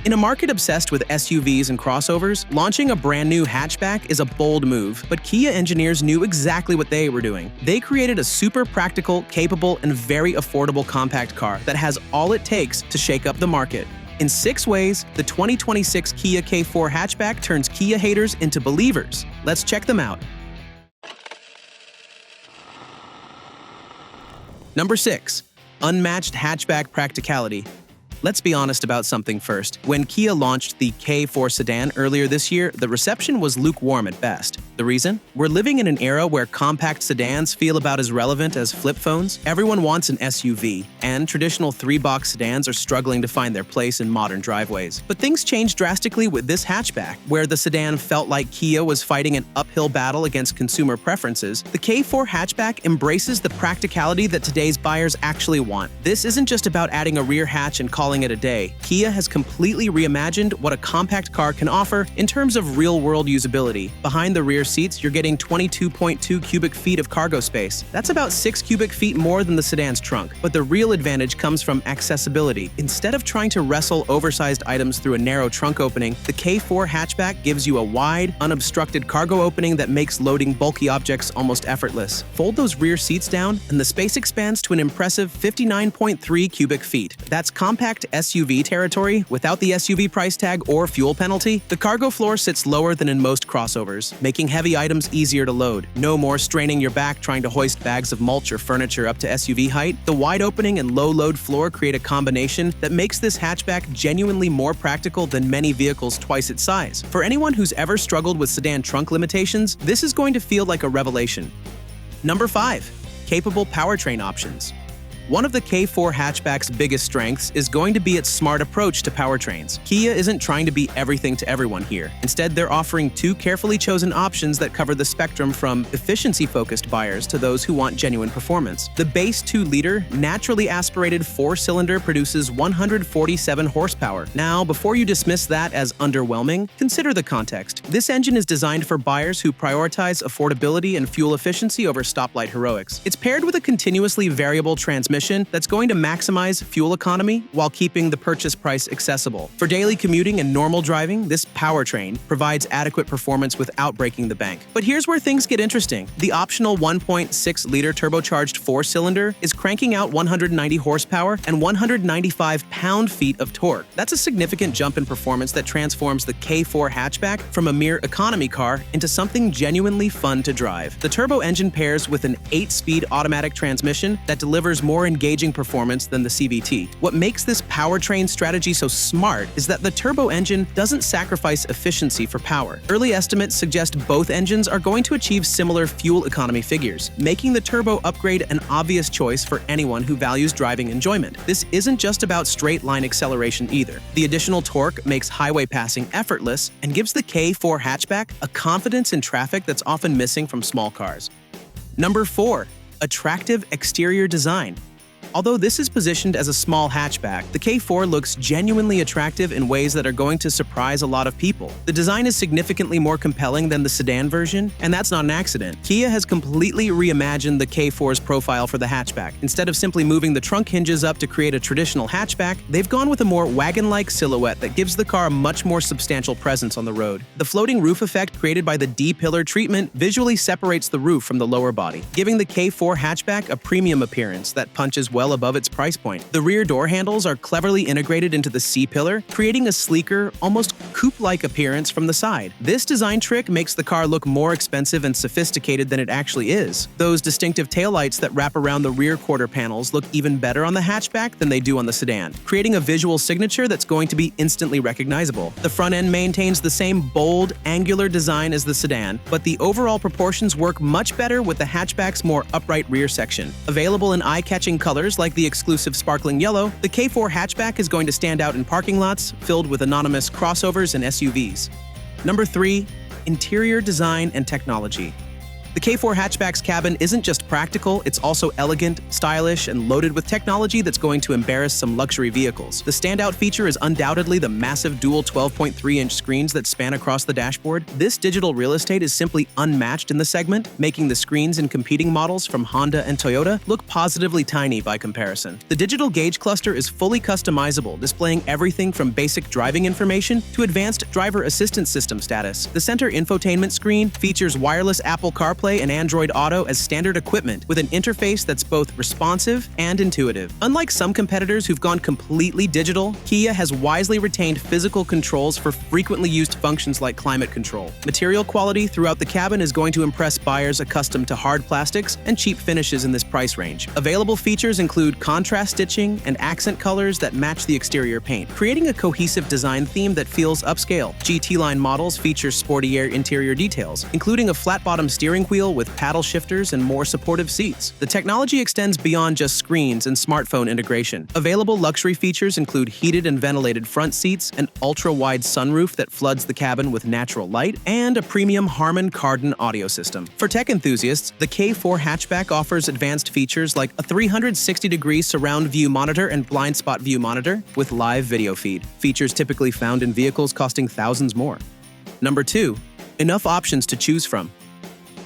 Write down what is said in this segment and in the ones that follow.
In a market obsessed with SUVs and crossovers, launching a brand new hatchback is a bold move, but Kia engineers knew exactly what they were doing. They created a super practical, capable, and very affordable compact car that has all it takes to shake up the market. In 6 ways, the 2026 Kia K4 Hatchback turns Kia haters into believers. Let's check them out. Number 6. Unmatched hatchback practicality. Let's be honest about something first. When Kia launched the K4 sedan earlier this year, the reception was lukewarm at best. The reason? We're living in an era where compact sedans feel about as relevant as flip phones. Everyone wants an SUV, and traditional 3-box sedans are struggling to find their place in modern driveways. But things changed drastically with this hatchback. Where the sedan felt like Kia was fighting an uphill battle against consumer preferences, the K4 hatchback embraces the practicality that today's buyers actually want. This isn't just about adding a rear hatch and calling it a day. Kia has completely reimagined what a compact car can offer in terms of real-world usability. Behind the rear seats, you're getting 22.2 cubic feet of cargo space. That's about 6 cubic feet more than the sedan's trunk. But the real advantage comes from accessibility. Instead of trying to wrestle oversized items through a narrow trunk opening, the K4 hatchback gives you a wide, unobstructed cargo opening that makes loading bulky objects almost effortless. Fold those rear seats down, and the space expands to an impressive 59.3 cubic feet. That's compact SUV territory without the SUV price tag or fuel penalty. The cargo floor sits lower than in most crossovers, making heavy items easier to load. No more straining your back trying to hoist bags of mulch or furniture up to SUV height. The wide opening and low load floor create a combination that makes this hatchback genuinely more practical than many vehicles twice its size. For anyone who's ever struggled with sedan trunk limitations, this is going to feel like a revelation. Number 5. Capable powertrain options. One of the K4 hatchback's biggest strengths is going to be its smart approach to powertrains. Kia isn't trying to be everything to everyone here. Instead, they're offering 2 carefully chosen options that cover the spectrum from efficiency-focused buyers to those who want genuine performance. The base 2-liter, naturally aspirated 4-cylinder produces 147 horsepower. Now, before you dismiss that as underwhelming, consider the context. This engine is designed for buyers who prioritize affordability and fuel efficiency over stoplight heroics. It's paired with a continuously variable transmission that's going to maximize fuel economy while keeping the purchase price accessible. For daily commuting and normal driving, this powertrain provides adequate performance without breaking the bank. But here's where things get interesting. The optional 1.6-liter turbocharged 4-cylinder is cranking out 190 horsepower and 195 pound-feet of torque. That's a significant jump in performance that transforms the K4 hatchback from a mere economy car into something genuinely fun to drive. The turbo engine pairs with an 8-speed automatic transmission that delivers more engaging performance than the CVT. What makes this powertrain strategy so smart is that the turbo engine doesn't sacrifice efficiency for power. Early estimates suggest both engines are going to achieve similar fuel economy figures, making the turbo upgrade an obvious choice for anyone who values driving enjoyment. This isn't just about straight-line acceleration either. The additional torque makes highway passing effortless and gives the K4 hatchback a confidence in traffic that's often missing from small cars. Number 4. Attractive exterior design. Although this is positioned as a small hatchback, the K4 looks genuinely attractive in ways that are going to surprise a lot of people. The design is significantly more compelling than the sedan version, and that's not an accident. Kia has completely reimagined the K4's profile for the hatchback. Instead of simply moving the trunk hinges up to create a traditional hatchback, they've gone with a more wagon-like silhouette that gives the car a much more substantial presence on the road. The floating roof effect created by the D-pillar treatment visually separates the roof from the lower body, giving the K4 hatchback a premium appearance that punches well above its price point. The rear door handles are cleverly integrated into the C-pillar, creating a sleeker, almost coupe-like appearance from the side. This design trick makes the car look more expensive and sophisticated than it actually is. Those distinctive taillights that wrap around the rear quarter panels look even better on the hatchback than they do on the sedan, creating a visual signature that's going to be instantly recognizable. The front end maintains the same bold, angular design as the sedan, but the overall proportions work much better with the hatchback's more upright rear section. Available in eye-catching colors like the exclusive sparkling yellow, the K4 hatchback is going to stand out in parking lots filled with anonymous crossovers and SUVs. Number 3. Interior design and technology. The K4 Hatchback's cabin isn't just practical, it's also elegant, stylish, and loaded with technology that's going to embarrass some luxury vehicles. The standout feature is undoubtedly the massive dual 12.3-inch screens that span across the dashboard. This digital real estate is simply unmatched in the segment, making the screens in competing models from Honda and Toyota look positively tiny by comparison. The digital gauge cluster is fully customizable, displaying everything from basic driving information to advanced driver assistance system status. The center infotainment screen features wireless Apple CarPlay and Android Auto as standard equipment with an interface that's both responsive and intuitive. Unlike some competitors who've gone completely digital, Kia has wisely retained physical controls for frequently used functions like climate control. Material quality throughout the cabin is going to impress buyers accustomed to hard plastics and cheap finishes in this price range. Available features include contrast stitching and accent colors that match the exterior paint, creating a cohesive design theme that feels upscale. GT line models feature sportier interior details, including a flat-bottom steering wheel with paddle shifters and more supportive seats. The technology extends beyond just screens and smartphone integration. Available luxury features include heated and ventilated front seats, an ultra-wide sunroof that floods the cabin with natural light, and a premium Harman Kardon audio system. For tech enthusiasts, the K4 Hatchback offers advanced features like a 360-degree surround view monitor and blind spot view monitor with live video feed, features typically found in vehicles costing thousands more. Number 2. Enough options to choose from.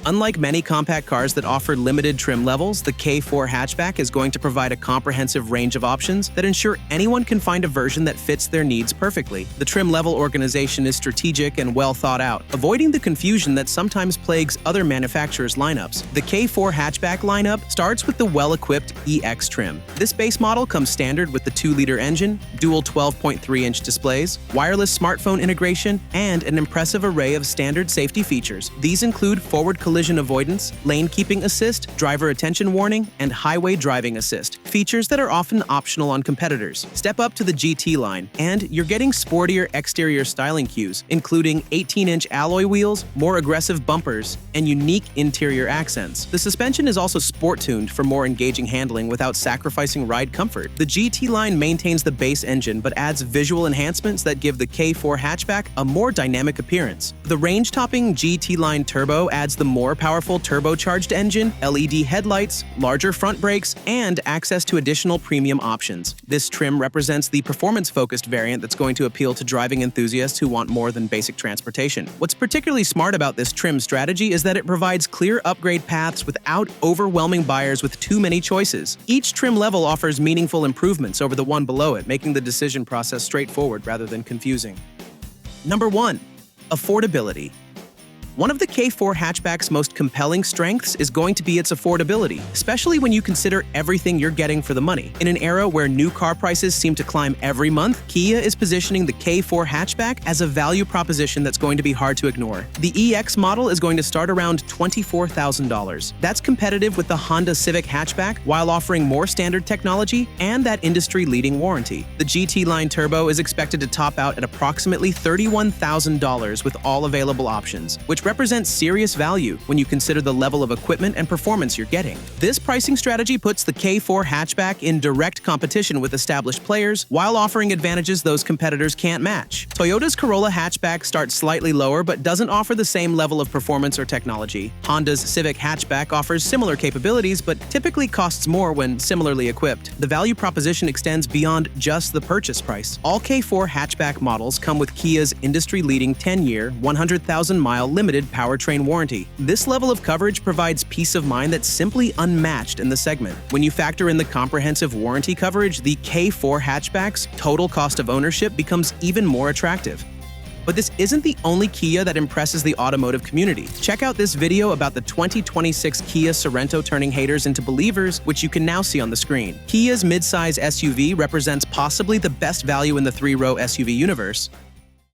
Unlike many compact cars that offer limited trim levels, the K4 Hatchback is going to provide a comprehensive range of options that ensure anyone can find a version that fits their needs perfectly. The trim level organization is strategic and well thought out, avoiding the confusion that sometimes plagues other manufacturers' lineups. The K4 Hatchback lineup starts with the well-equipped EX trim. This base model comes standard with the 2-liter engine, dual 12.3-inch displays, wireless smartphone integration, and an impressive array of standard safety features. These include forward collision avoidance, lane keeping assist, driver attention warning, and highway driving assist, features that are often optional on competitors. Step up to the GT line, and you're getting sportier exterior styling cues, including 18-inch alloy wheels, more aggressive bumpers, and unique interior accents. The suspension is also sport-tuned for more engaging handling without sacrificing ride comfort. The GT line maintains the base engine but adds visual enhancements that give the K4 Hatchback a more dynamic appearance. The range-topping GT line Turbo adds the more powerful turbocharged engine, LED headlights, larger front brakes, and access to additional premium options. This trim represents the performance-focused variant that's going to appeal to driving enthusiasts who want more than basic transportation. What's particularly smart about this trim strategy is that it provides clear upgrade paths without overwhelming buyers with too many choices. Each trim level offers meaningful improvements over the one below it, making the decision process straightforward rather than confusing. Number 1. Affordability. One of the K4 Hatchback's most compelling strengths is going to be its affordability, especially when you consider everything you're getting for the money. In an era where new car prices seem to climb every month, Kia is positioning the K4 Hatchback as a value proposition that's going to be hard to ignore. The EX model is going to start around $24,000. That's competitive with the Honda Civic Hatchback while offering more standard technology and that industry-leading warranty. The GT Line Turbo is expected to top out at approximately $31,000 with all available options, which represents serious value when you consider the level of equipment and performance you're getting. This pricing strategy puts the K4 Hatchback in direct competition with established players while offering advantages those competitors can't match. Toyota's Corolla Hatchback starts slightly lower but doesn't offer the same level of performance or technology. Honda's Civic Hatchback offers similar capabilities but typically costs more when similarly equipped. The value proposition extends beyond just the purchase price. All K4 Hatchback models come with Kia's industry-leading 10-year, 100,000-mile limited powertrain warranty. This level of coverage provides peace of mind that's simply unmatched in the segment. When you factor in the comprehensive warranty coverage, the K4 Hatchback's total cost of ownership becomes even more attractive. But this isn't the only Kia that impresses the automotive community. Check out this video about the 2026 Kia Sorento turning haters into believers, which you can now see on the screen. Kia's midsize SUV represents possibly the best value in the 3-row SUV universe.